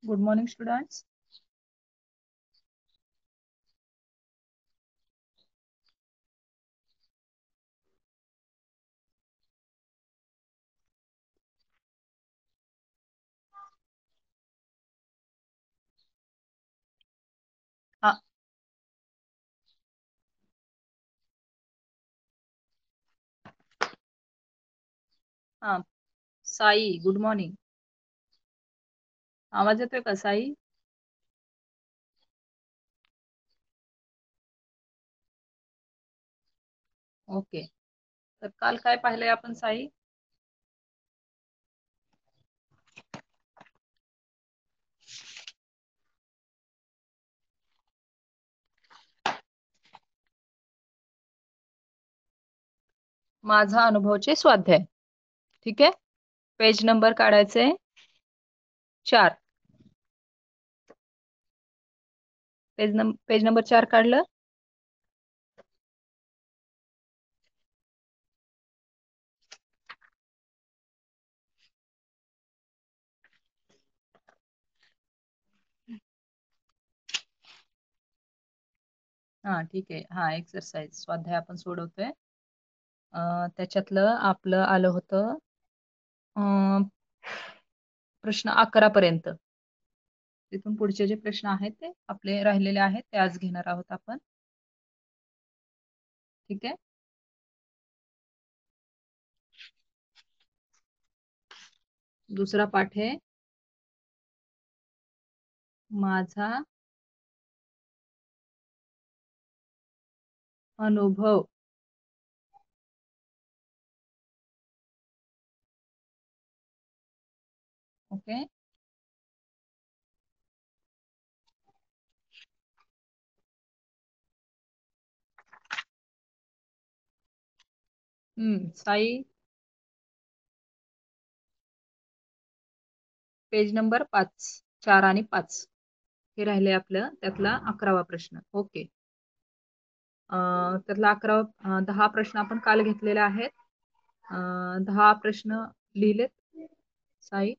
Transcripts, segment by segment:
Good morning, students. हा हा Sai, good morning. आवाज येतोय का साई? ओके. तर काल काय पाहिलंय आपण साई? माझा अनुभवचे स्वाध्याय. ठीक आहे. पेज नंबर काढायचे 4. पेज नंबर 4 काढलं. हा ठीक आहे. हा एक्सरसाइज स्वाध्याय आपण सोडवतोय. त्याच्यातलं आपलं आलं होतं प्रश्न 11 पर्यंत. तिथून पुढचे जे प्रश्न आहेत ते आपले राहिलेले आहेत ते आज घेणार आहोत आपण. ठीक आहे. दुसरा पाठ आहे माझा अनुभव. ओके. साई, पेज नंबर 5, 4 आणि 5 हे राहिले आपलं. त्यातला 11वा प्रश्न. ओके. त्यातला 10 प्रश्न आपण काल घेतलेले आहेत. 10 प्रश्न लिहिलेत साई?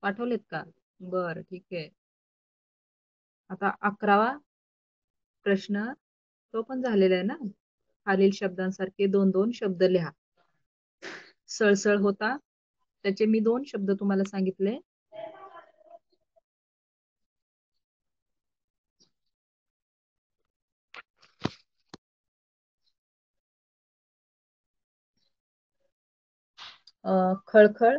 पाठवलेत का? बरं, ठीक आहे. आता 11वा प्रश्न तो पण झालेला आहे ना. खालील शब्दांसारखे 2-2 शब्द लिहा. सळसळ होता, त्याचे मी 2 शब्द तुम्हाला सांगितले. खळखळ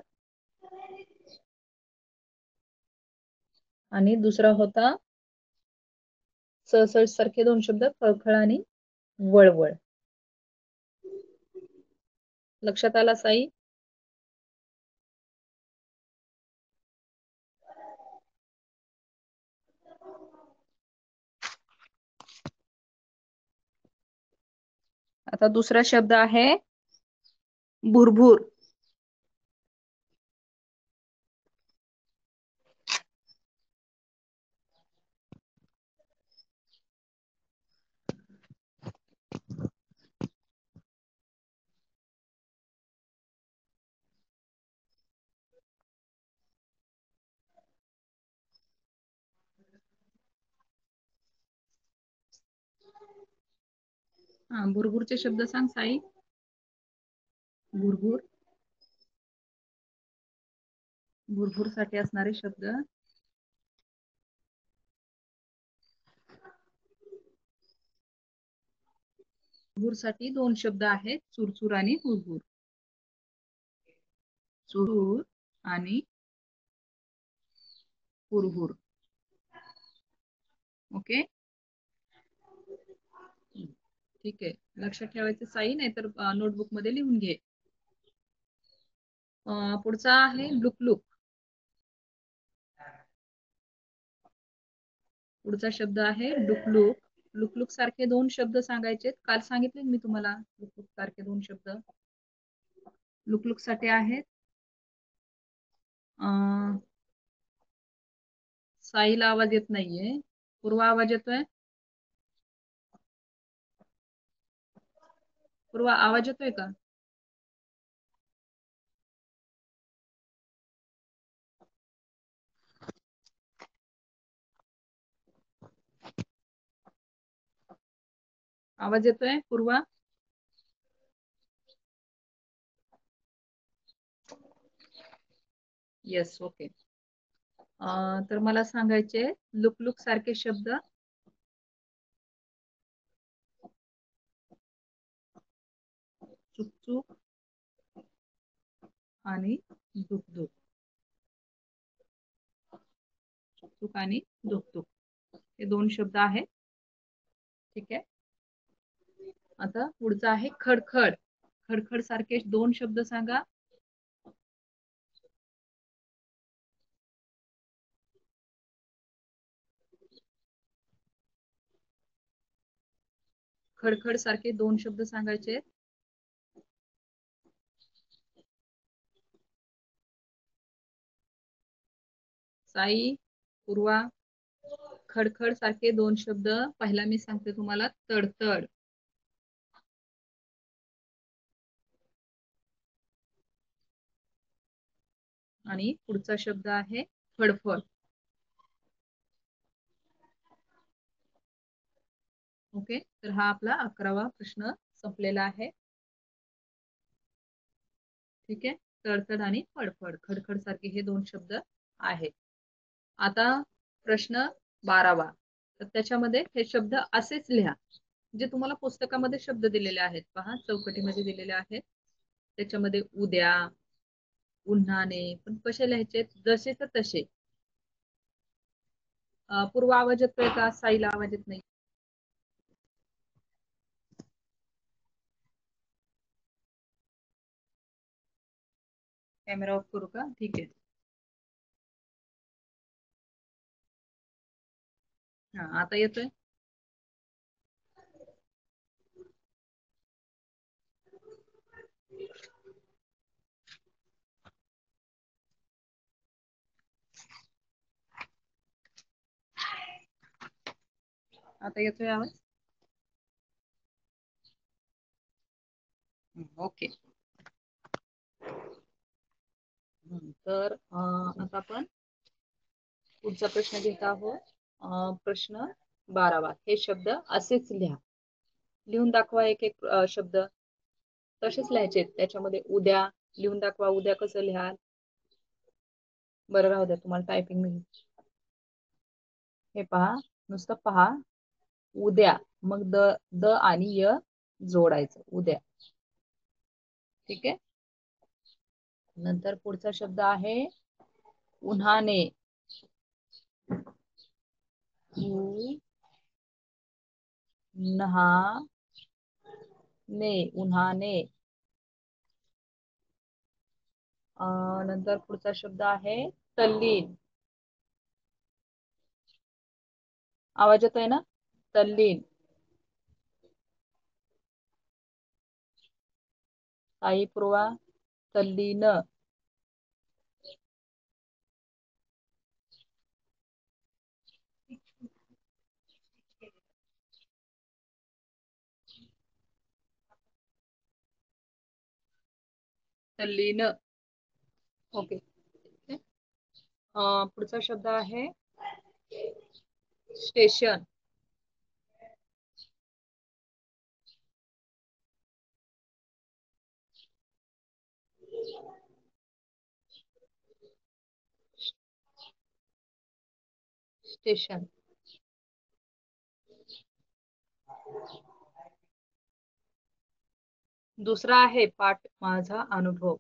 आणि दुसरा होता सळसळ सारखे 2 शब्द, खळखळ आणि वळवळ. लक्षात आला साई? आता दुसरा शब्द आहे भुरभुर. हा, भुरभुरचे शब्द सांग साई. भुरभुर, भुरभुर साठी असणारे शब्द. भुरभुर साठी 2 शब्द आहेत, चुरचुर आणि हुरहुर. चुरचुर आणि हुरहुर. ओके. ठीक आहे. लक्षात ठेवायचं साई, नाही तर नोटबुक मध्ये लिहून घे. पुढचा आहे लुकलुक. पुढचा शब्द आहे लुकलुक. लुकलुक सारखे 2 शब्द सांगायचे. काल सांगितले मी तुम्हाला लुकलुक सारखे 2 शब्द. लुकलुक साठी आहेत साईला आवाज येत नाहीये. पूर्वा आवाज येतोय? पूर्वा आवाज येतोय का? आवाज येतोय पूर्वा? Yes, okay. तर मला सांगायचे लुक सारखे शब्द. चुक आणि दुख. चुक आणि दुख हे दोन शब्द आहेत. ठीक आहे. आता पुढचा आहे खडखड. खडखड सारखे दोन शब्द सांगा. खडखड सारखे दोन शब्द सांगायचे. साई, पूर्वा, खडखड सारखे दोन शब्द. पहिला मी सांगते तुम्हाला तडतड. आणि पुढचा शब्द आहे फडफड. ओके, तर हा आपला 11वा प्रश्न संपलेला आहे. ठीक आहे. तडतड आणि फडफड, खडखड सारखे हे दोन शब्द आहेत. आता प्रश्न 12वा. तर त्याच्यामध्ये हे शब्द असेच लिहा जे तुम्हाला पुस्तकामध्ये शब्द दिलेले आहेत. पहा, चौकटीमध्ये दिलेले आहेत. त्याच्यामध्ये उद्या, उन्हाने, पण कसे लिहायचे? जसेच तसे. पूर्व आवाज येतोय का? साईला आवाज येत नाही? कॅमेरा ऑफ करू का? ठीक आहे. हा, आता येतोय? आता येतोय आवाज? ओके. तर आता आपण पुढचा प्रश्न घेत आहोत. प्रश्न 12वा. हे शब्द असेच लिहा. लिहून दाखवा एक एक शब्द. तसेच लिहायचे. त्याच्यामध्ये उद्या लिहून दाखवा. उद्या कसं लिहाल? बरं, राहू द्या, तुम्हाला टायपिंग नाही. हे पहा, नुसतं पहा. उद्या, मग द आणि य जोडायचं. उद्या. ठीक आहे. नंतर पुढचा शब्द आहे उन्हाने. उन्हाने. नंतर पुढचा शब्द आहे तल्लीन. आवाज येतोय ना? तल्लीन. आई, पूर्वा, तल्लीन. तल्लीन. ओके. पुढचा शब्द आहे स्टेशन. स्टेशन. दुसरा आहे पाठ माझा अनुभव.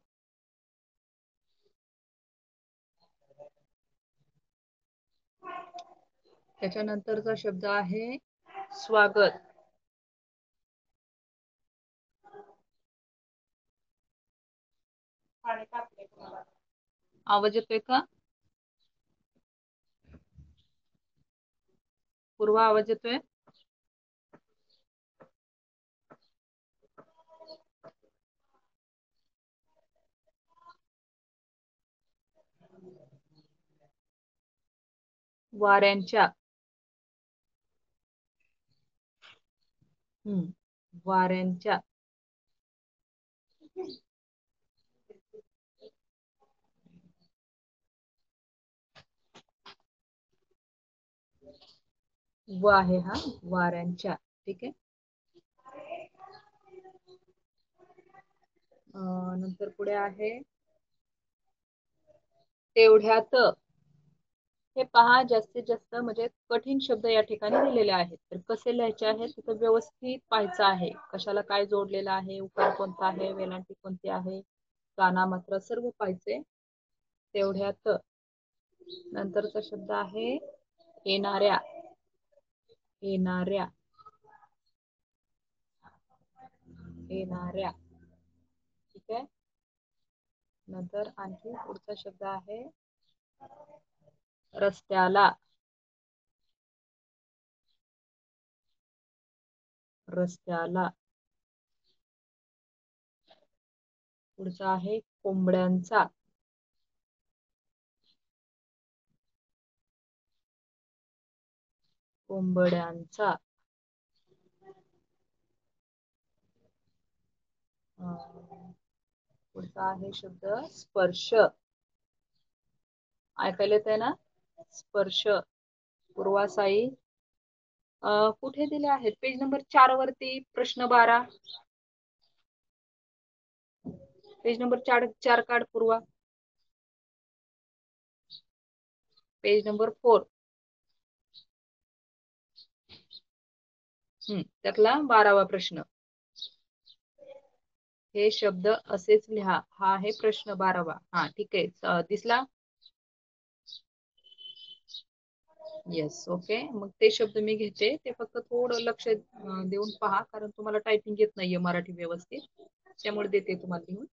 त्याच्यानंतरचा शब्द आहे स्वागत. आवाज येतोय का? पूर्वा, आवाज येतोय? वाऱ्यांच्या. वाऱ्यांच्या. व आहे हा, वाऱ्यांच्या. ठीक आहे. नंतर पुढे आहे तेवढ्यात. हे पहा, जास्तीत जास्त म्हणजे कठीण शब्द या ठिकाणी दिलेले आहेत. तर कसे लिहायचे आहेत तिथं व्यवस्थित पाहायचं आहे. कशाला काय जोडलेलं आहे, उकार कोणता आहे, वेलांटी कोणती आहे, काना मात्र सर्व पाहायचे. तेवढ्यात नंतरचा शब्द आहे येणाऱ्या. येणाऱ्या. येणाऱ्या. ठीक आहे. नंतर आणखी पुढचा शब्द आहे रस्त्याला. रस्त्याला. पुढचा आहे कोंबड्यांचा. कोंबड्यांचा. पुढचा आहे शब्द स्पर्श. ऐकायला येत आहे ना? स्पर्श. पूर्वासाई कुठे दिले आहेत? पेज नंबर 4 वरती प्रश्न 12. पेज नंबर 4 काढ पूर्वा. Page number 4. त्यातला 12वा प्रश्न. हे शब्द असेच लिहा. हा आहे प्रश्न 12वा. हा ठीक आहे. दिसला? येस. ओके. मग ते शब्द मी घेते. ते फक्त थोडं लक्ष देऊन पहा, कारण तुम्हाला टायपिंग येत नाहीये मराठी व्यवस्थित, त्यामुळे देते तुम्हाला लिहून.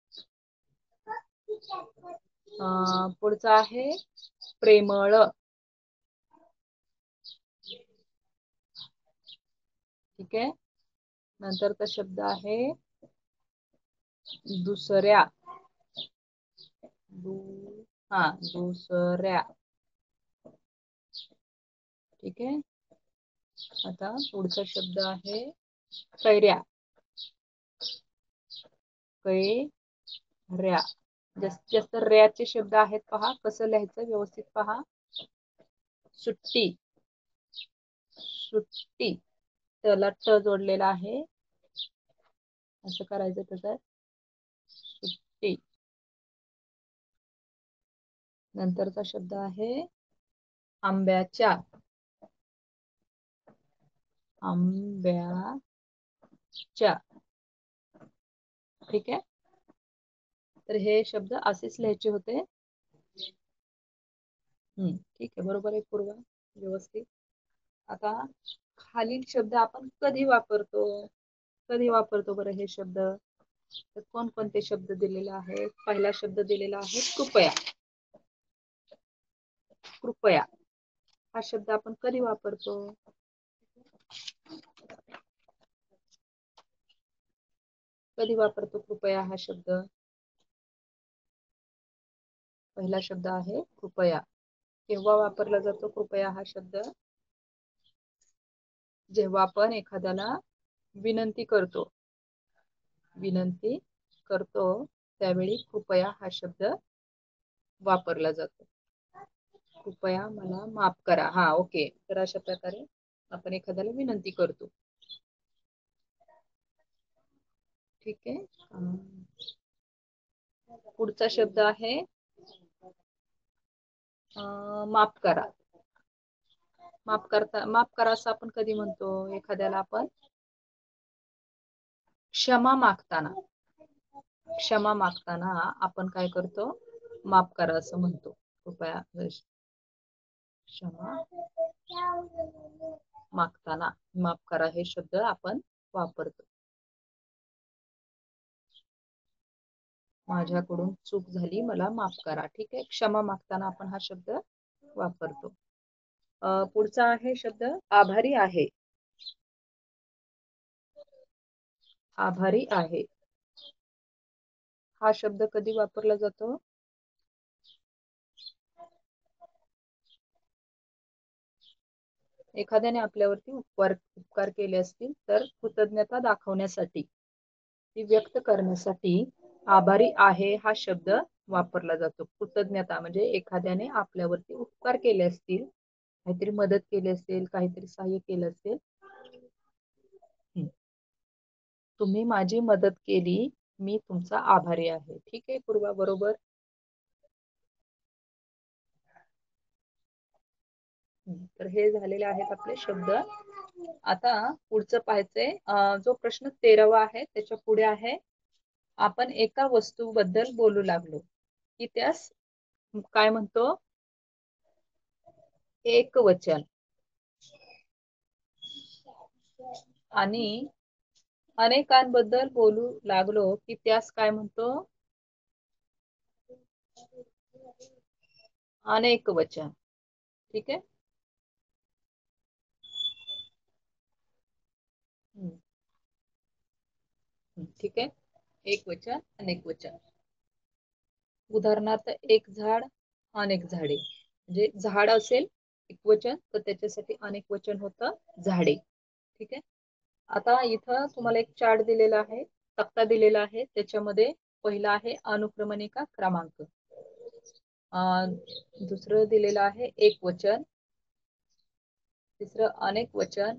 पुढचा आहे प्रेमळ. ठीक आहे. नंतरचा शब्द आहे दुसऱ्या. दुसऱ्या. ठीक आहे. आता पुढचा शब्द आहे कैऱ्या. कैऱ्या. जास्तीत जास्त रॅचे शब्द आहेत. पहा कसं लिहायचं, व्यवस्थित पहा. सुट्टी. सुट्टी. त्याला ट जोडलेला आहे. असं करायचं त्याचं. सुट्टी. नंतरचा शब्द आहे आंब्याच्या. आंब्याच्या. ठीक आहे. तर हे शब्द असेच लिहायचे होते. ठीक आहे. बरोबर आहे पूर्वा, व्यवस्थित. आता खालील शब्द आपण कधी वापरतो? कधी वापरतो बरं हे शब्द? तर कोणकोणते शब्द दिलेले आहेत? पहिला शब्द दिलेला आहे कृपया. कृपया हा शब्द आपण कधी वापरतो? कधी वापरतो कृपया हा शब्द? पहिला शब्द आहे कृपया. केव्हा वापरला जातो कृपया हा शब्द? जेव्हा आपण एखाद्याला विनंती करतो. विनंती करतो त्यावेळी कृपया हा शब्द वापरला जातो. कृपया मला माफ करा. हा ओके. तर अशा प्रकारे आपण एखाद्याला विनंती करतो. ठीक आहे. पुढचा शब्द आहे माफ करा. माफ करा असं आपण कधी म्हणतो? एखाद्याला आपण क्षमा मागताना. क्षमा मागताना आपण काय करतो? माफ करा असं म्हणतो. कृपया क्षमा मागताना माफ करा हे शब्द आपण वापरतो. माझ्याकडून चूक झाली, मला माफ करा. ठीक आहे. क्षमा मागताना आपण हा शब्द वापरतो. पुढचा आहे शब्द आभारी आहे. आभारी आहे हा शब्द कधी वापरला जातो? एखाद्याने आपल्यावरती उपकार केले असतील तर कृतज्ञता दाखवण्यासाठी, ती व्यक्त करण्यासाठी आभारी आहे हा शब्द वापरला जातो. कृतज्ञता म्हणजे एखाद्याने आपल्यावरती उपकार केले असतील, काहीतरी मदत केली असेल, काहीतरी सहाय्य केलं असेल. तुम्ही माझी मदत केली, मी तुमचा आभारी आहे. ठीक आहे पूर्वा, बरोबर. तर हे झालेले आहेत आपले शब्द. आता पुढचं पाहायचंय. जो प्रश्न 13वा आहे त्याच्या पुढे आहे, आपण एका वस्तूबद्दल बोलू लागलो की त्यास काय म्हणतो? एकवचन. आणि अनेकांबद्दल बोलू लागलो की त्यास काय म्हणतो? अनेक वचन. ठीक आहे. ठीक आहे. एक वचन, अनेक वचन. उदाहरणार्थ एक झाड, अनेक झाडे. म्हणजे झाड असेल एक वचन तर त्याच्यासाठी अनेक वचन होतं झाडे. ठीक आहे. आता इथं तुम्हाला एक चार्ट दिलेला आहे, तक्ता दिलेला आहे. त्याच्यामध्ये पहिला आहे अनुक्रमणिका क्रमांक. दुसरं दिलेलं आहे एक वचन, तिसरं अनेक वचन.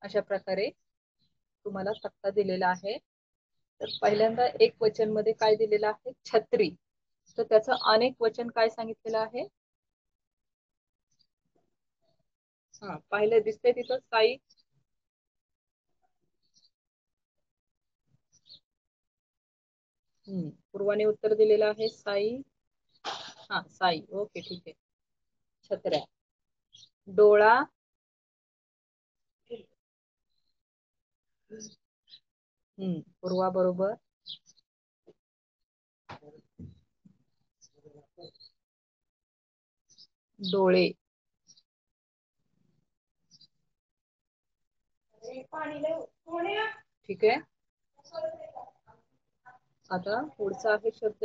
अशा प्रकारे तुम्हाला तक्ता दिलेला आहे. तर पहिल्यांदा एक वचन मध्ये काय दिलेलं आहे? छत्री. तर त्याचं अनेक वचन काय सांगितलेलं आहे? पाहिलं दिसतंय तिथं साई. पूर्वाने उत्तर दिलेलं आहे साई. साई. ओके, ठीक आहे. छत्र्या. डोळा. पूर्वा बरोबर. डोळे. ठीक आहे. आता पुढचा आहे शब्द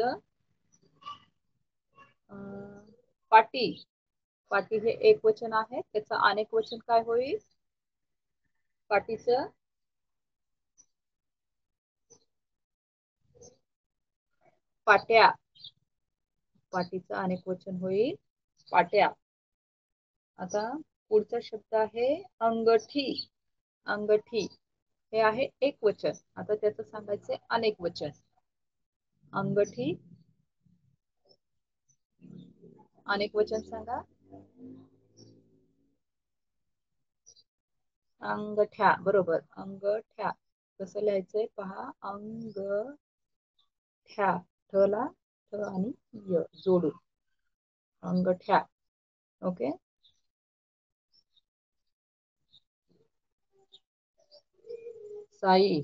पाटी. पाटी हे एक वचन आहे, त्याचं अनेक वचन काय होईल? पाटीचं पाट्या. पाटीचं अनेक वचन होईल पाट्या. आता पुढचा शब्द आहे अंगठी. अंगठी हे आहे एक वचन. आता त्याचं सांगायचंय अनेक वचन. अंगठी. अनेक वचन सांगा. अंगठ्या. बरोबर, अंगठ्या. कसं लिहायचंय पहा. अंगठ्या. ठ ला ठ आणि य जोडून अंगठ्या. ओके. साई.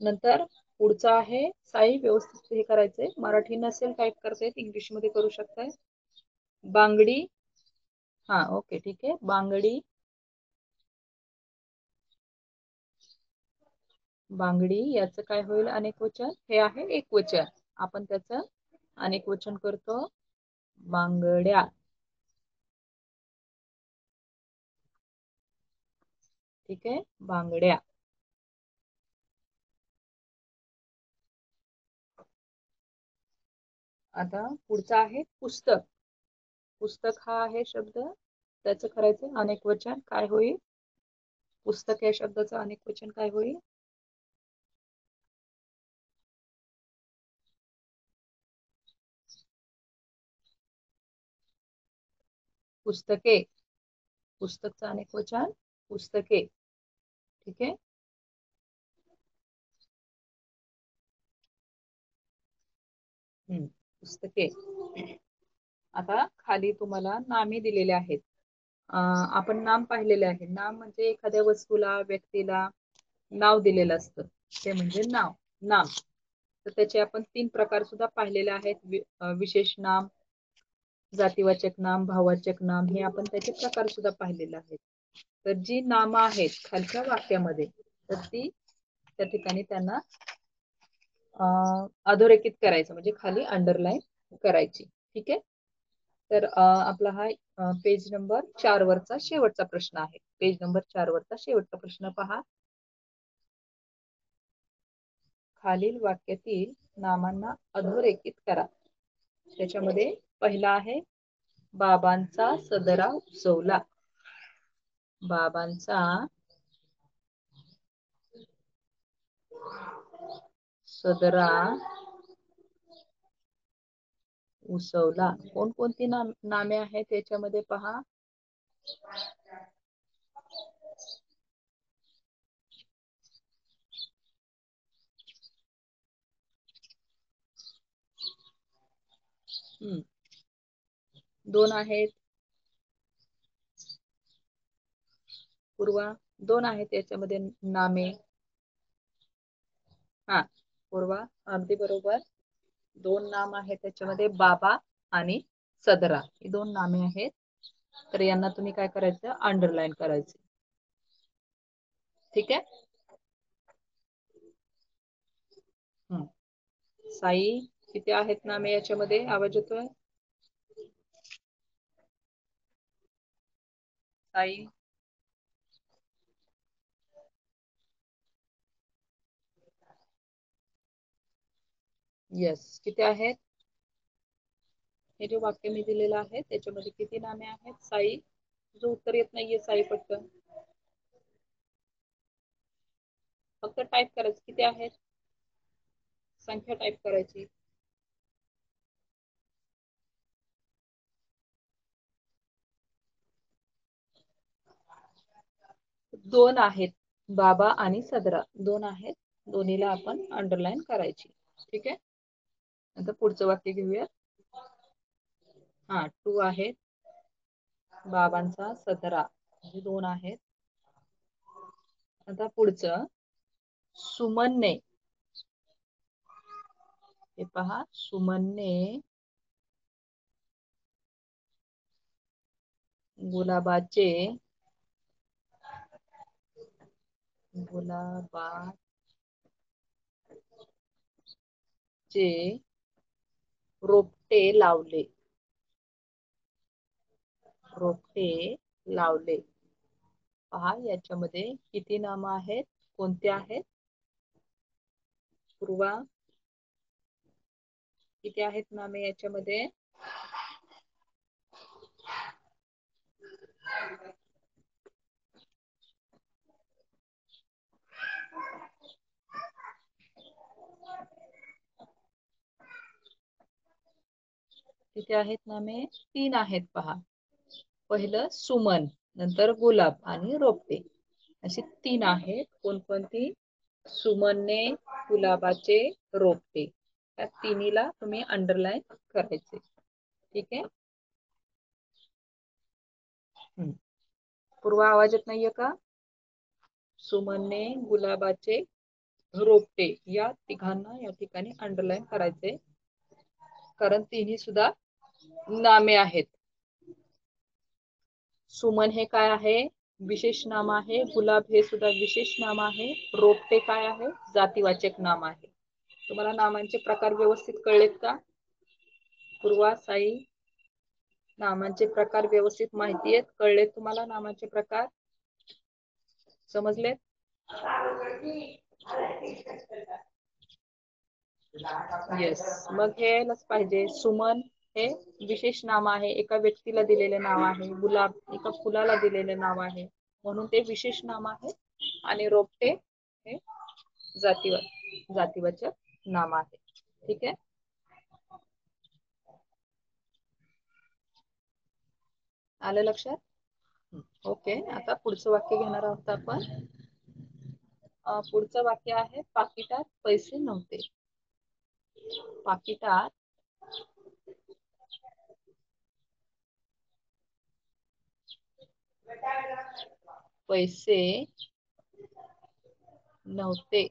नंतर पुढचा आहे साई. व्यवस्थित हे करायचंय. मराठी नसेल टाईप करता येत, इंग्लिश मध्ये करू शकताय. बांगडी. ओके, ठीक आहे. बांगडी. बांगडी याचं काय होईल अनेक वचन? हे आहे एक वचन, आपण त्याचं अनेक वचन करतो बांगड्या. ठीक आहे, बांगड्या. आता पुढचा आहे पुस्तक. पुस्तक हा आहे शब्द, त्याचं करायचं अनेक वचन. काय होईल? पुस्तक या शब्दाचं अनेक वचन काय होईल? पुस्तके. पुस्तकचं अनेक वचन पुस्तके. ठीक आहे. पुस्तके. आता खाली तुम्हाला नामे दिलेले आहेत. आपण नाम पाहिलेले आहे. नाम म्हणजे एखाद्या वस्तूला, व्यक्तीला नाव दिलेलं असतं, ते म्हणजे नाव. नाम. तर त्याचे आपण 3 प्रकार सुद्धा पाहिलेले आहेत. विशेष नाम, जातीवाचक नाम, भाववाचक नाम, हे आपण त्याचे प्रकार सुद्धा पाहिलेले आहेत. तर जी नामं आहेत खालच्या वाक्यामध्ये, तर ती त्या ठिकाणी त्यांना अधोरेखित करायचं, म्हणजे खाली अंडरलाईन करायची. ठीक आहे. तर आपला हा पेज नंबर 4 वरचा शेवटचा प्रश्न आहे. पेज नंबर 4 वरचा शेवटचा प्रश्न पहा. खालील वाक्यातील नामांना अधोरेखित करा. त्याच्यामध्ये पहिला आहे बाबांचा सदरा उसवला. बाबांचा सदरा उसवला. कोणकोणती नामे आहेत याच्यामध्ये पहा. दोन आहेत. पूर्वा, दोन आहेत याच्यामध्ये नामे. हा पूर्वा, अगदी बरोबर. दोन नाम आहेत त्याच्यामध्ये, बाबा आणि सदरा, ही दोन नामे आहेत. तर यांना तुम्ही काय करायचं, अंडरलाईन करायचं. ठीक आहे. साई, किती आहेत नामे याच्यामध्ये? आवाज येतोय साई? येस, किती आहेत? हे जे वाक्य मी दिलेलं आहे त्याच्यामध्ये किती नामे आहेत साई? जो उत्तर येत नाहीये साई, पटकन फक्त टाईप करायचं किती आहेत, संख्या टाईप करायची. दोन आहेत, बाबा आणि सदरा दोन आहेत. दोन्हीला आपण अंडरलाईन करायची. ठीक आहे. आता पुढचं वाक्य घेऊया. टू आहेत, बाबांचा सदरा, हे दोन आहेत. आता पुढचं, सुमनने, हे पहा, सुमनने गुलाबाचे रोपटे लावले. पहा याच्यामध्ये किती नामं आहेत, कोणते आहेत? पूर्वा, किती आहेत नामे याच्यामध्ये? किती आहेत नामे? 3 आहेत. पहा, पहिलं सुमन, नंतर गुलाब आणि रोपटे, अशी 3 आहेत. कोणकोणती? सुमनने, गुलाबाचे, रोपटे, त्या तिन्हीला तुम्ही अंडरलाईन करायचे. ठीक आहे. पूर्वा, आवाज येत नाहीये का? सुमनने, गुलाबाचे, रोपटे, या तिघांना या ठिकाणी अंडरलाईन करायचे, कारण तिन्ही सुद्धा नामे आहेत. सुमन हे काय आहे? विशेष नाम आहे. गुलाब हे सुद्धा विशेष नाम आहे. रोपटे काय आहे? जातीवाचक नाम आहे. तुम्हाला नामांचे प्रकार व्यवस्थित कळलेत का? पूर्वा, साई, नामांचे प्रकार व्यवस्थित माहिती आहेत, कळलेत तुम्हाला नामांचे प्रकार? समजलेत? येस, मग हे यायलाच पाहिजे. सुमन हे विशेष नाम आहे, एका व्यक्तीला दिलेले नाव आहे. गुलाब एका फुलाला दिलेले नाव आहे, म्हणून ते विशेष नाम आहे. आणि रोपटे हे जातीवाचक नाम आहे. ठीक आहे. आलं लक्षात? ओके. आता पुढचं वाक्य घेणार आहोत आपण. पुढचं वाक्य आहे, पाकिटात पैसे नव्हते. पाकिटात पैसे नव्हते.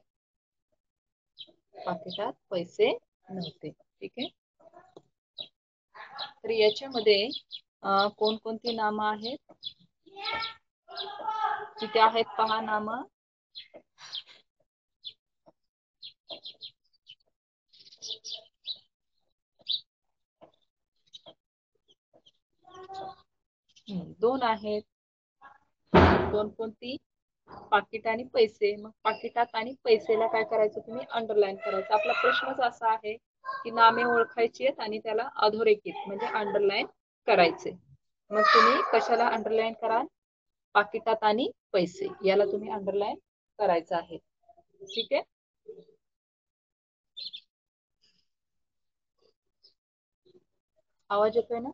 पाकिटात पैसे नव्हते. ठीक आहे. तर याच्यामध्ये कोणकोणती नामं आहेत? किती आहेत पहा नामं. दोन आहेत. कोणकोणती? पाकिट आणि पैसे. मग पाकिटात आणि पैसेला काय करायचं, तुम्ही अंडरलाईन करायचं. आपला प्रश्नच असा आहे की नामे ओळखायची आहेत आणि त्याला अधोरेखित म्हणजे अंडरलाईन करायचे. मग तुम्ही कशाला अंडरलाईन कराल? पाकिटात आणि पैसे याला तुम्ही अंडरलाईन करायचं आहे. ठीक आहे. आवाज येतोय ना?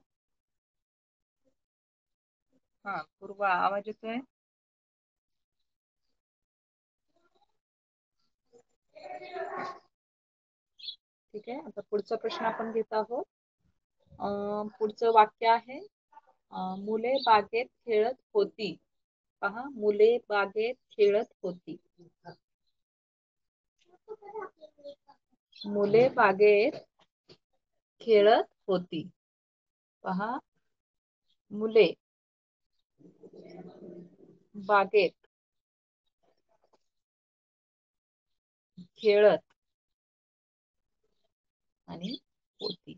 हा पूर्वा, आवाज येतोय? ठीक आहे, आता पुढचा प्रश्न आपण घेत आहोत. पुढचं वाक्य आहे, मुले बागेत खेळत होती. पहा, मुले बागेत खेळत होती. मुले बागेत खेळत होती. पहा, मुले बागेत खेळत आणि होती.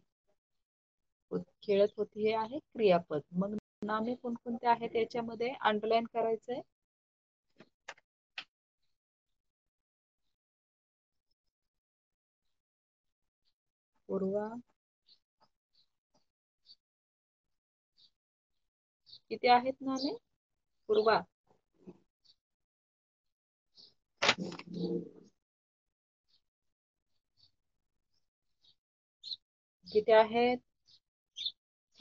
खेळत होती हे आहे क्रियापद. मग नामे कोणकोणते आहेत याच्यामध्ये अंडरलाईन करायचंय. पूर्वा, किती आहेत नामे? पूर्वा, किती आहेत?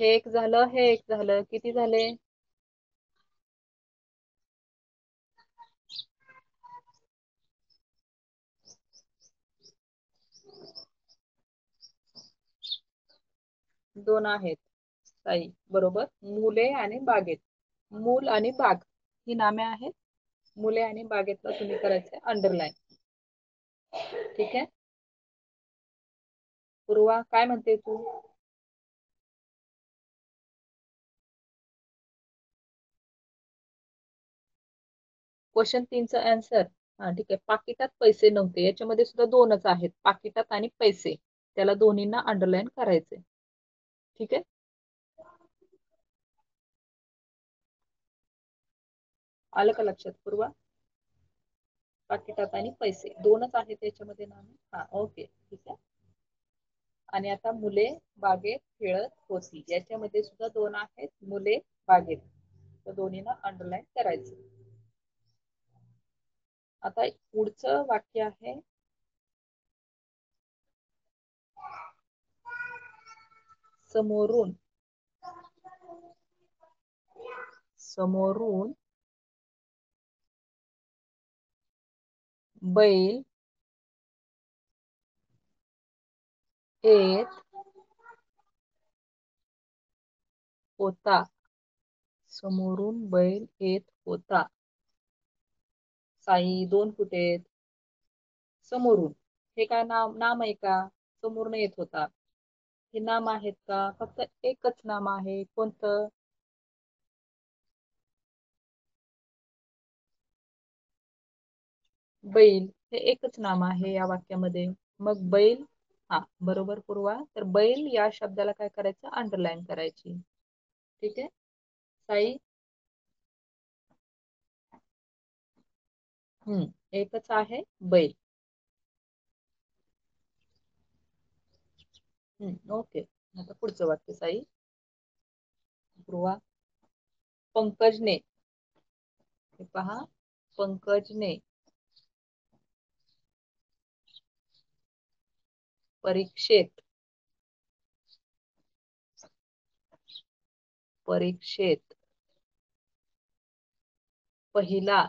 हे एक झालं, हे एक झालं, किती झाले? दोन आहेत ताई, बरोबर. मुले आणि बागेत. मूल आणि बाग ही नामे आहेत. मुले आणि बागेतला तुम्ही करायचे अंडरलाईन. ठीक आहे. पूर्वा, काय म्हणते तू? Question 3चा answer. हा ठीक आहे. पाकिटात पैसे नव्हते, याच्यामध्ये सुद्धा दोनच आहेत, पाकिटात आणि पैसे. त्याला दोन्हींना अंडरलाईन करायचे. ठीक आहे. आलं का लक्षात पूर्वा? पाकिटात आणि पैसे दोनच आहेत त्याच्यामध्ये नामे. हा ओके, ठीक आहे. आणि आता मुले बागेत खेळत होती, याच्यामध्ये सुद्धा दोन आहेत, मुले बागेत. तर दोन्हीला अंडरलाईन करायचं. आता पुढचं वाक्य आहे, समोरून समोरून बैल येत होता. समोरून बैल येत होता. साई, दोन कुठे आहेत? समोरून हे काय नाम आहे का? समोरून येत होता हे नाम आहेत का? फक्त एकच नाम आहे, कोणतं? बैल हे एकच नाम आहे या वाक्यामध्ये. मग बैल, हा बरोबर पूर्वा. तर बैल या शब्दाला काय करायचं? अंडरलाईन करायची. ठीक आहे साई. एकच आहे बैल. ओके. आता पुढचं वाक्य साई. पूर्वा, पंकजने, हे पहा, पंकजने परीक्षेत परीक्षेत पहिला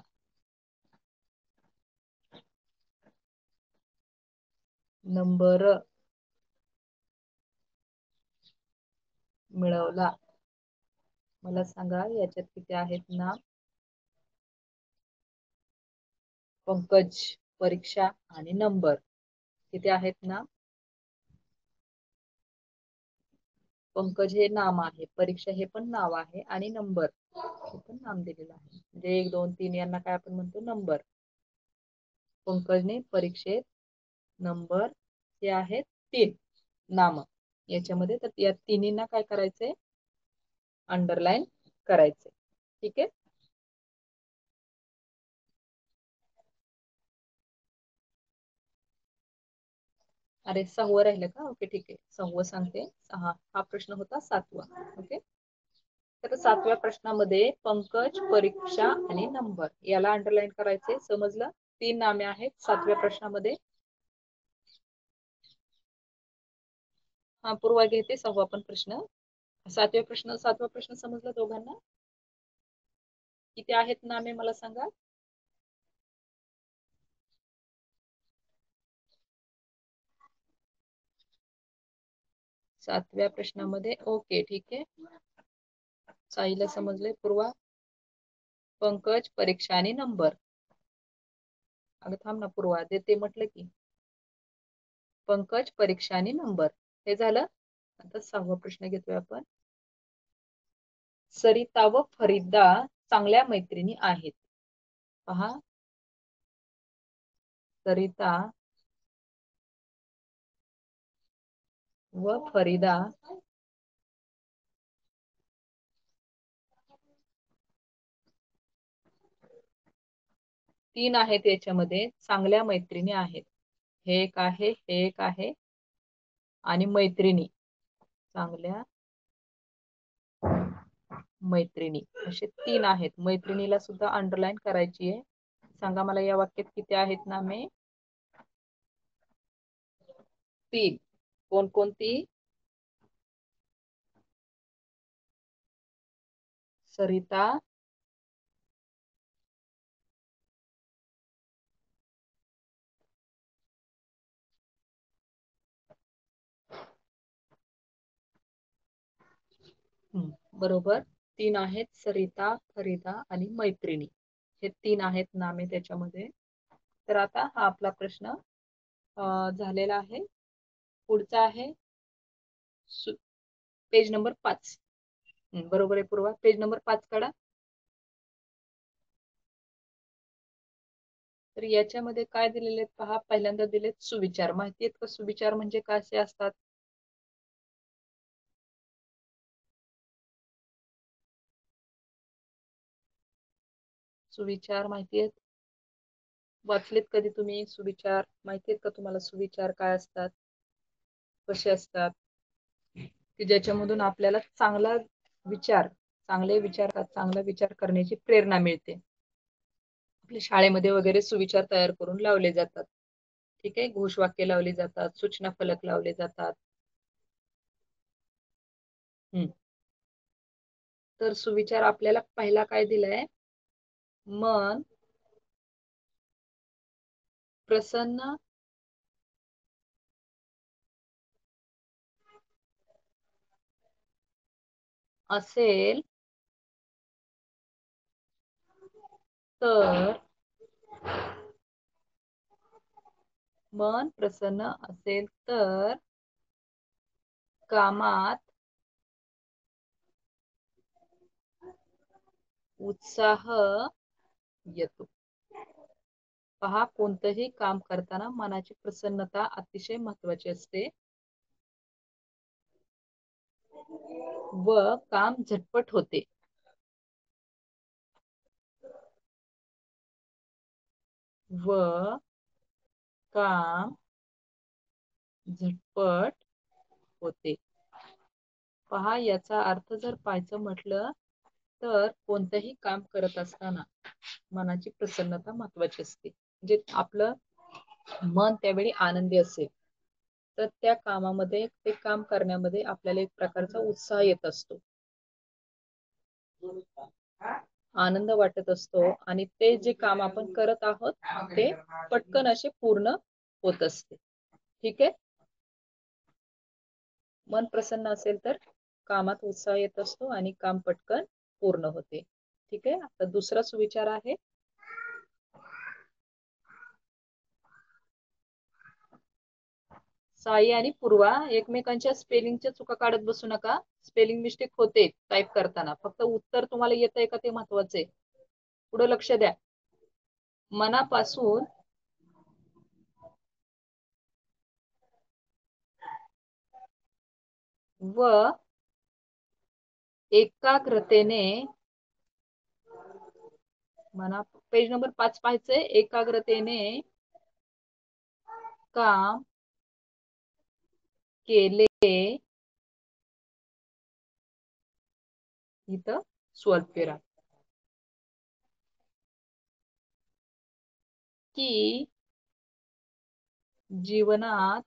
नंबर मिळवला. मला सांगा याच्यात किती आहेत नाम? पंकज, परीक्षा आणि नंबर किती आहेत नाम? पंकज हे नाम आहे, परीक्षा हे पण नाव आहे, आणि नंबर हे पण नाम दिलेलं आहे. म्हणजे 1, 2, 3 यांना काय आपण म्हणतो? नंबर. पंकजने परीक्षेत नंबर हे आहेत 3 नाम याच्यामध्ये. तर या तिन्हींना काय करायचंय? अंडरलाईन करायचे. ठीक आहे. अरे 6वं राहिलं का? ओके ठीक आहे, 6वं सांगते. हा प्रश्न होता 7वा. ओके. तर 7व्या प्रश्नामध्ये पंकज, परीक्षा आणि नंबर याला अंडरलाईन करायचे. समजलं? 3 नामे आहेत 7व्या प्रश्नामध्ये. हा पूर्वा घेते 6वा पण प्रश्न. 7वा प्रश्न समजला दोघांना? किती आहेत नामे मला सांगा. 7व्या प्रश्नामध्ये ओके ठीक आहे. साईला समजले. पूर्वा? पंकज, परीक्षा आणि नंबर. अगं थांब ना पूर्वा, ते म्हटलं की पंकज, परीक्षा आणि नंबर हे झालं. आता 6वा प्रश्न घेतोय आपण. सरिता व फरीदा चांगल्या मैत्रिणी आहेत. पहा, सरिता व फरीदा तीन आहेत याच्यामध्ये चांगल्या मैत्रिणी आहेत. हे एक आहे, हे एक आहे आणि मैत्रिणी, चांगल्या मैत्रिणी असे तीन आहेत. मैत्रिणीला सुद्धा अंडरलाईन करायची आहे. सांगा मला या वाक्यात किती आहेत नामे? तीन. कोणकोणती? सरिता, बरोबर. तीन आहेत, सरिता, फरीदा आणि मैत्रिणी. हे तीन आहेत नामे त्याच्यामध्ये. तर आता हा आपला प्रश्न झालेला आहे. पुढचा आहे पेज नंबर 5. बरोबर आहे पूर्वा. पेज नंबर 5 काढा. तर याच्यामध्ये काय दिलेले आहेत पहा. पहिल्यांदा दिलेत सुविचार. माहिती आहेत का सुविचार म्हणजे कसे असतात? सुविचार माहिती आहेत? वाचलेत कधी तुम्ही सुविचार? माहिती आहेत का तुम्हाला सुविचार काय असतात, कसे असतात? की ज्याच्यामधून आपल्याला चांगले विचार, चांगला विचार करण्याची प्रेरणा मिळते. आपल्या शाळेमध्ये वगैरे सुविचार तयार करून लावले जातात. ठीक आहे, घोषवाक्य लावली जातात, सूचना फलक लावले जातात. तर सुविचार आपल्याला पहिला काय दिलाय? मन प्रसन्न असेल तर मन प्रसन्न असेल तर कामात उत्साह येतो. पहा, कोणतंही काम करताना मनाची प्रसन्नता अतिशय महत्वाची असते व काम झटपट होते. व काम झटपट होते. पहा, याचा अर्थ जर पाहायचं म्हटलं तर कोणतंही काम करत असताना मनाची प्रसन्नता महत्वाची असते. म्हणजे आपलं मन त्यावेळी आनंदी असेल तर त्या कामामध्ये, ते काम करण्यामध्ये आपल्याला एक प्रकारचा उत्साह येत असतो, आनंद वाटत असतो आणि ते जे काम आपण करत आहोत ते पटकन असे पूर्ण होत असते. ठीक आहे. मन प्रसन्न असेल तर कामात उत्साह येत असतो आणि काम पटकन पूर्ण होते. ठीक आहे. आता दुसरा सुविचार आहे. साई आणि पूर्वा एकमेकांच्या स्पेलिंगच्या चुका काढत बसू नका. स्पेलिंग मिस्टेक होते टाईप करताना. फक्त उत्तर तुम्हाला येत आहे का ते महत्वाचे. पुढे लक्ष द्या. मनापासून व एकाग्रतेने पेज नंबर 5 पाहायचंय. एकाग्रतेने काम केले, इथं स्वल्पविराम, की जीवनात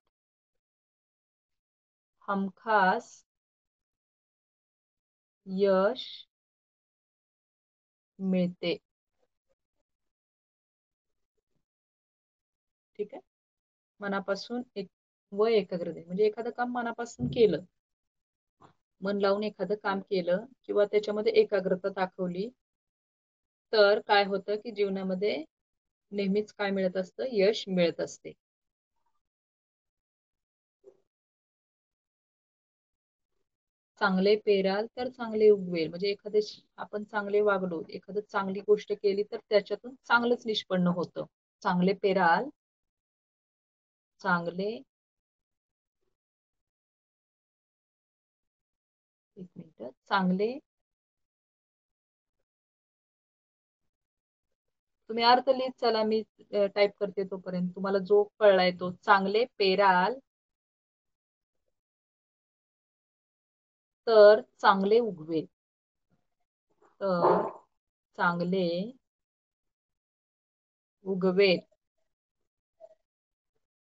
हमखास यश मिळते. ठीक आहे. मनापासून एकाग्रते म्हणजे एखादं काम मनापासून केलं, मन लावून एखादं काम केलं किंवा त्याच्यामध्ये एकाग्रता दाखवली, तर काय होतं की जीवनामध्ये नेहमीच काय मिळत असतं, यश मिळत असते. चांगले पेराल तर चांगले उगवेल, म्हणजे एखादे आपण चांगले वागलो, एखादं चांगली गोष्ट केली तर त्याच्यातून चांगलंच निष्पन्न होतं. चांगले पेराल, चांगले, एक मिनिट, चांगले, तुम्ही अर्थ लिहित चला, मी टाईप करते तोपर्यंत. तुम्हाला जो कळलाय तो, चांगले पेराल तर चांगले उगवेल. तर चांगले उगवेल.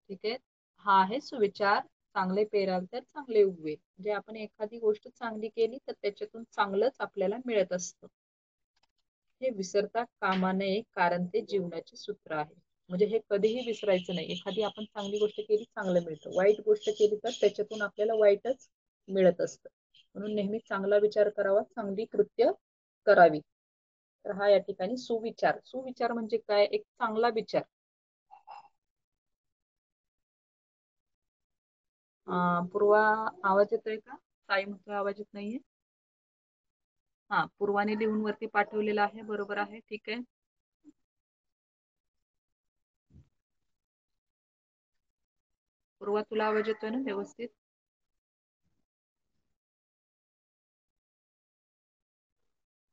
ठीक आहे. हा आहे सुविचार. चांगले पेराल तर चांगले उगवेल, म्हणजे आपण एखादी गोष्ट चांगली केली तर त्याच्यातून चांगलंच आपल्याला मिळत असतं. हे विसरता कामा नये, कारण ते जीवनाचे सूत्र आहे. म्हणजे हे कधीही विसरायचं नाही. एखादी आपण चांगली गोष्ट केली, चांगलं मिळतं. वाईट गोष्ट केली तर त्याच्यातून आपल्याला वाईटच मिळत असतं. म्हणून नेहमी चांगला विचार करावा, चांगली कृत्य करावी. तर हा या ठिकाणी सुविचार. सुविचार म्हणजे काय? एक चांगला विचार. पूर्वा, आवाज येतोय का? साई म्हणतोय आवाज येत नाहीये. हा, पूर्वाने लिहून वरती पाठवलेला आहे, बरोबर आहे. ठीक आहे. पूर्वा, तुला आवाज येतोय ना व्यवस्थित?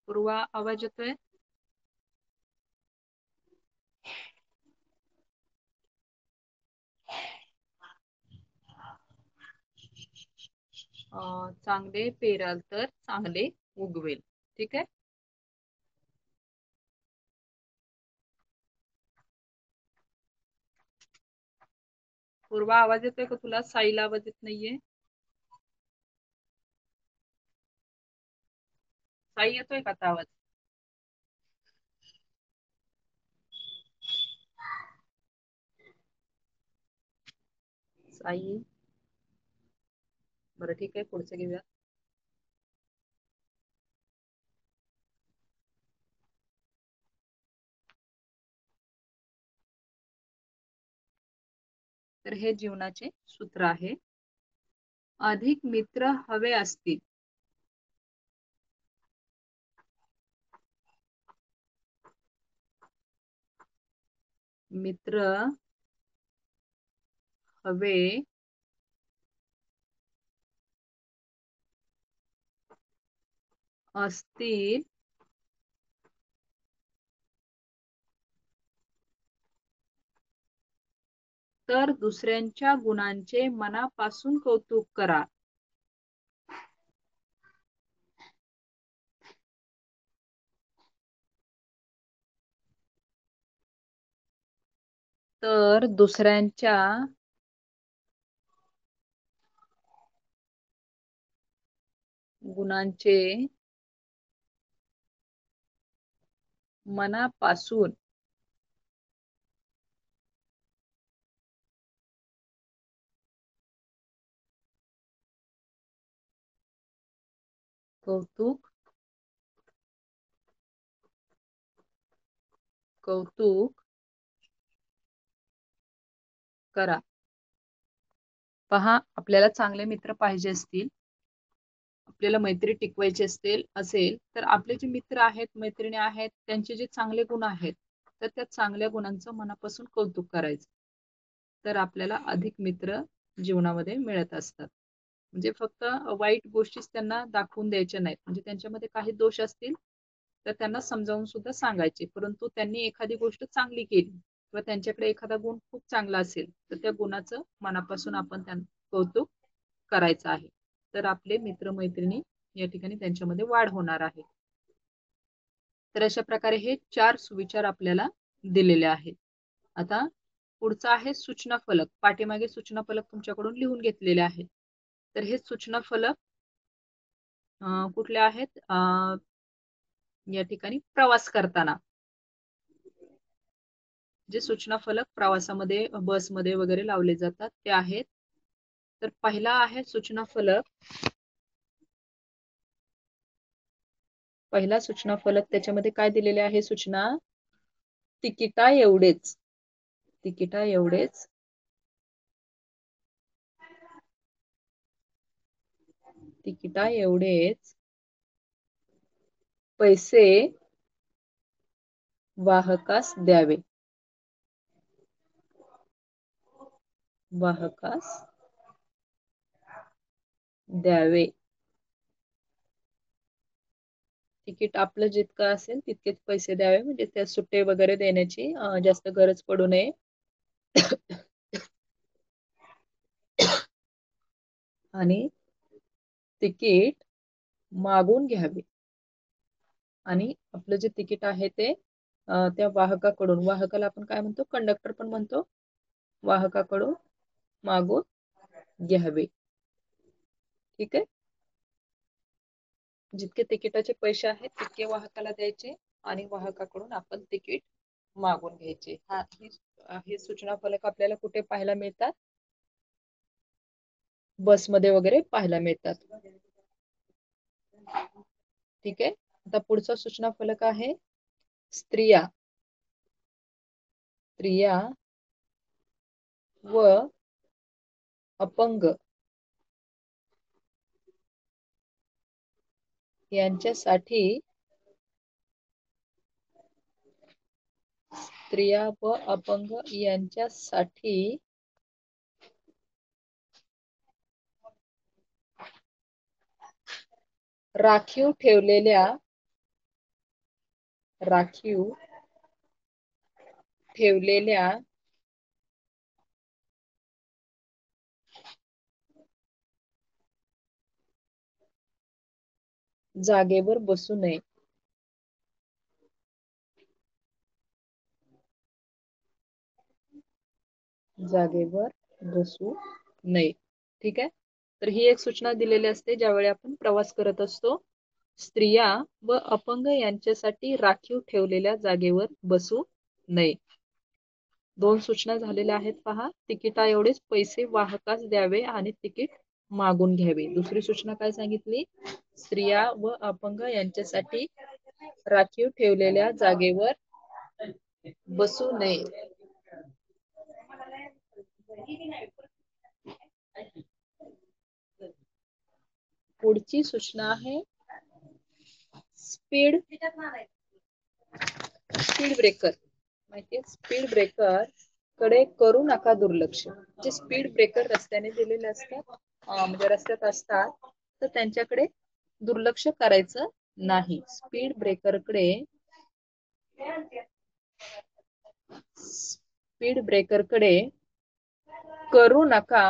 पूर्वा, आवाज येतोय? चांगले पेराल तर चांगले उगवेल. ठीक आहे. पूर्वा, आवाज येतोय का तुला? साईला आवाज येत नाहीये. साई, येतोय का आता आवाज? साई, बरं ठीक आहे, पुढचं घेऊया. तर हे जीवनाचे सूत्र आहे. अधिक मित्र हवे असतील, मित्र हवे असतील तर दुसऱ्यांच्या गुणांचे मनापासून कौतुक करा. तर दुसऱ्यांच्या गुणांचे मनापासून कौतुक कौतुक करा. पहा, आपल्याला चांगले मित्र पाहिजे असतील, आपल्याला मैत्री टिकवायची असेल तर आपले जे मित्र आहेत, मैत्रिणी आहेत, त्यांचे जे चांगले गुण आहेत, तर त्या चांगल्या गुणांचं मनापासून कौतुक करायचं. तर आपल्याला अधिक मित्र जीवनामध्ये मिळत असतात. म्हणजे फक्त वाईट गोष्टीच त्यांना दाखवून द्यायच्या नाहीत. म्हणजे त्यांच्यामध्ये काही दोष असतील तर त्यांना समजावून सुद्धा सांगायचे. परंतु त्यांनी एखादी गोष्ट चांगली केली किंवा त्यांच्याकडे एखादा गुण खूप चांगला असेल तर त्या गुणाचं मनापासून आपण त्यांना कौतुक करायचं आहे. तर आपले मित्रमैत्रिणी या ठिकाणी त्यांच्यामध्ये वाढ होणार आहे. तर अशा प्रकारे हे 4 सुविचार आपल्याला दिलेले आहेत. आता पुढचा आहे सूचना फलक. पाठीमागे सूचना फलक तुमच्याकडून लिहून घेतलेले आहेत. तर हे सूचना फलक कुठले आहेत? या ठिकाणी प्रवास करताना जे सूचना फलक प्रवासामध्ये बसमध्ये वगैरे लावले जातात ते आहेत. तर पहिला आहे सूचना फलक. पहिला सूचना फलक त्याच्यामध्ये काय दिलेले आहे सूचना? तिकिटा एवढेच. तिकिटा एवढेच. तिकिटा एवढेच पैसे वाहकास द्यावे. वाहकास द्यावे. तिकीट आपलं जितकं असेल तितकेच पैसे द्यावे, म्हणजे त्या सुट्टे वगैरे देण्याची जास्त गरज पडू नये. आणि तिकीट मागून घ्यावे. आणि आपलं जे तिकीट आहे ते त्या वाहकाकडून, वाहकाला आपण काय म्हणतो? कंडक्टर पण म्हणतो. वाहकाकडून मागून घ्यावे. ठीक आहे. जितके तिकिटाचे पैसे आहेत तितके वाहकाला द्यायचे आणि वाहकाकडून आपण तिकीट मागून घ्यायचे. हे सूचना फलक आपल्याला कुठे पाहायला मिळतात? बसमध्ये वगैरे पाहायला मिळतात. ठीक आहे. आता पुढचा सूचना फलक आहे स्त्रिया. स्त्रिया व अपंग यांच्यासाठी, स्त्रिया व अपंग यांच्यासाठी राखीव ठेवलेल्या जागेवर बसू नये. जागेवर बसू नये. ठीक आहे. तर ही एक सूचना दिलेली असते ज्यावेळी आपण प्रवास करत असतो. स्त्रिया व अपंग यांच्यासाठी राखीव ठेवलेल्या जागेवर बसू नये. 2 सूचना झालेल्या आहेत पहा. तिकिटा एवढेच पैसे वाहकास द्यावे आणि तिकीट मागून घ्यावे. दुसरी सूचना काय सांगितली? स्त्रिया व अपंग यांच्यासाठी राखीव ठेवलेल्या जागेवर बसू नये. पुढची सूचना आहे स्पीड ब्रेकर. माहितीये, स्पीड ब्रेकर कडे करू नका दुर्लक्ष. जे स्पीड ब्रेकर रस्त्याने दिलेले असतात, म्हणजे रस्त्यात असतात, तर त्यांच्याकडे दुर्लक्ष करायचं नाही. स्पीड ब्रेकरकडे करू नका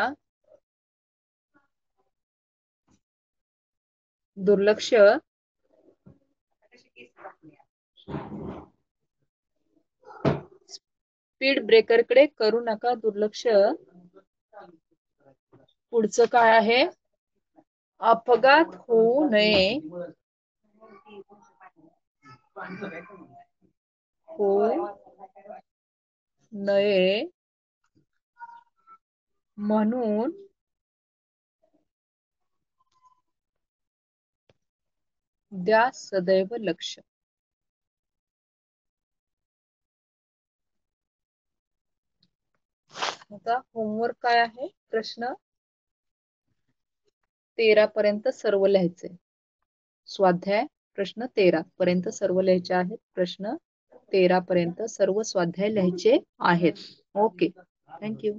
दुर्लक्ष. स्पीड ब्रेकरकडे करू नका दुर्लक्ष. पुढचं काय आहे? अपघात होऊ नये. होऊ नये म्हणून द्या सदैव लक्ष. आता होमवर्क काय आहे? प्रश्न 13 पर्यंत सर्व लिहायचे. स्वाध्याय प्रश्न 13 पर्यंत सर्व लिहायचे आहेत. प्रश्न 13 पर्यंत सर्व स्वाध्याय लिहायचे आहेत. Okay, thank you.